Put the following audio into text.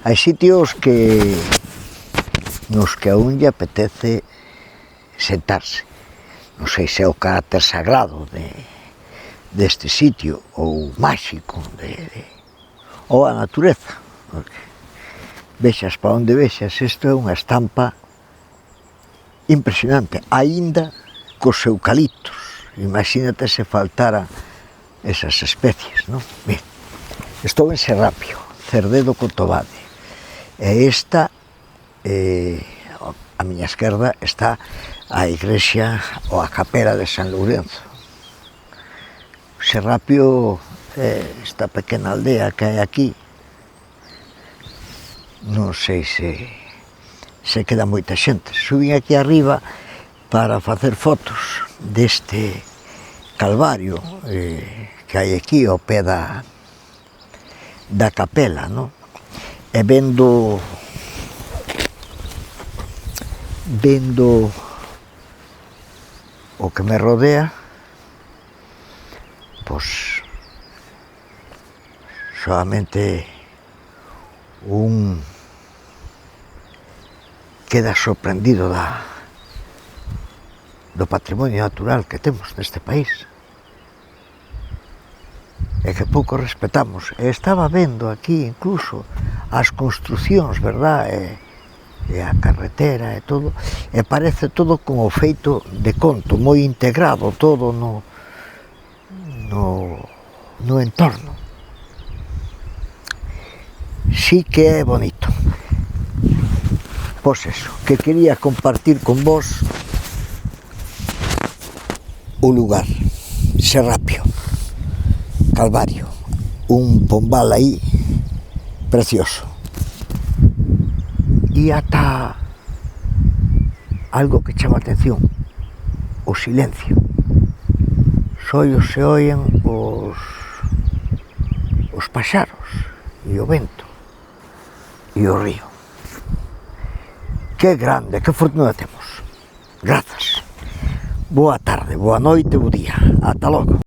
Hai sitios nos que a un lle apetece sentarse. Non sei se é o carácter sagrado deste sitio ou máxico ou a natureza. Vexas para onde vexas, isto é unha estampa impresionante, aínda cos eucaliptos. Imagínate se faltaran esas especies, non? Mira, estou en Serrapio, Cerdedo Cotobade, e esta, a miña esquerda, está a igrexa ou a capela de San Lourenzo. Serrapio é esta pequena aldea que hai aquí. Non sei se queda moita xente. Subín aquí arriba para facer fotos deste calvario que hai aquí ao pé da capela, non? E vendo o que me rodea, pois solamente un queda sorprendido do patrimonio natural que temos neste país e que pouco respetamos. E estaba vendo aquí incluso as construcións, verdad, e a carretera e todo, e parece todo como feito de conto, moi integrado todo no entorno. Sí que é bonito. Pois eso, que quería compartir con vos o lugar, Serrapio, Calvario, un pombal aí precioso. E ata algo que chama a atención, o silencio. Só se oyen os paxaros e o vento e o río. Que grande, que fortuna temos. Grazas. Boa tarde, boa noite, bo día. Ata logo.